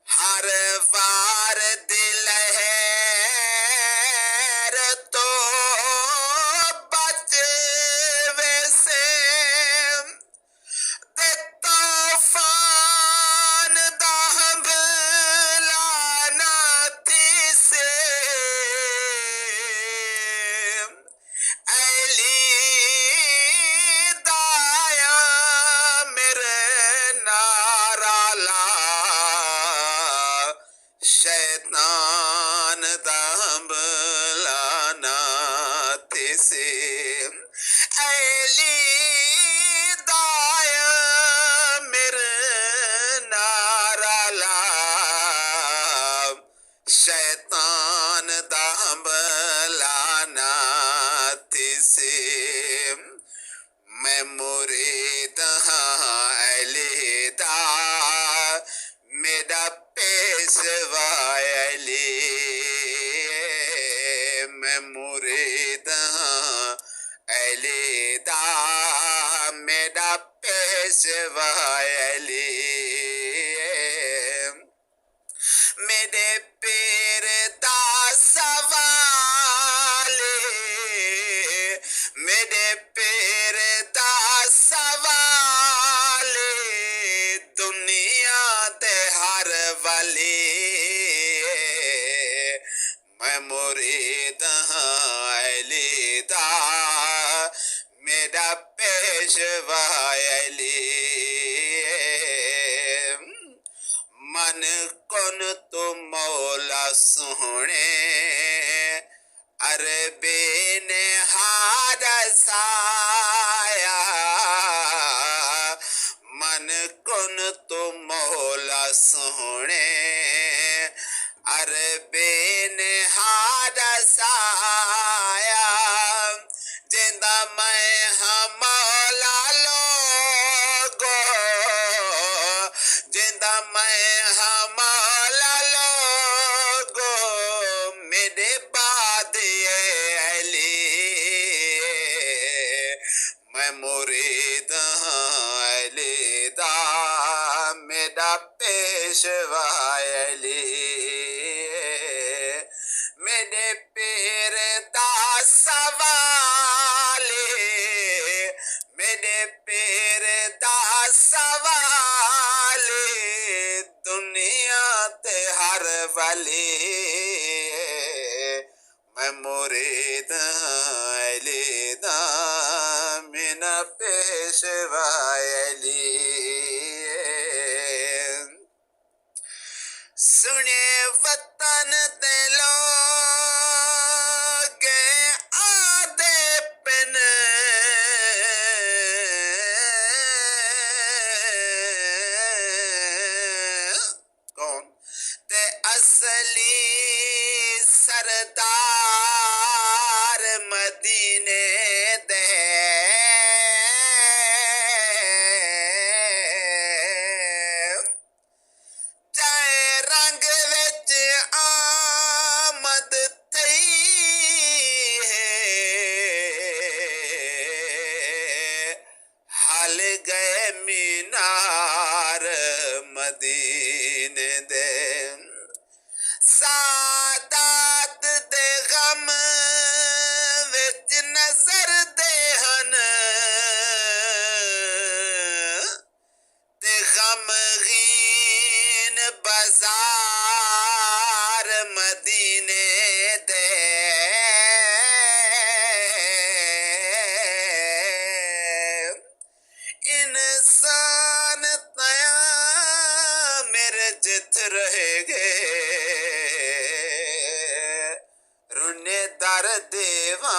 हर बार दिल है तो बचे वैसे ते तूफान दा हमला थी से ऐली दाया मेरे नारा ला शैतान दा हमला थी से ऐली दाया मेरे नारा ला शैतान दा हमला थी से मैं मुरीद हाँ अली दा मेरा पेशवा अली मैं मुरीद हाँ अली दा मेरा पेशवा अली मेरे पीर दा सवाल मेरे पीर दा सवाल दुनिया ते हर वाली मैं मुरीद हाँ अली दा मेरा पेशवा अली मन कुन तो मौला सोहने अरबे ने हार साया मन कुन तो मौला सोहने अरबे ने हार साया जिंदा मैं हाँ मौला लोगो जिंदा मैं हाँ मौला लोगो मेरे बाद ये अली मैं मुरीद हाँ अली दा मेरा पेशवा अली मेरे पीर दा सवाल मेरे पीर दा सवाल दुनिया ते हर वाली मैं मुरीद अली दा मेरा पेशवा अली सुने वतन दे लोग आदे पिन कौन ते असली सरदार मदीने दे मदीने दे सादात दे गम विच नजर देहन ते गमगीन बाजार मदीने दे इंसान तया मेरे जित रहेगे रुने दर देवा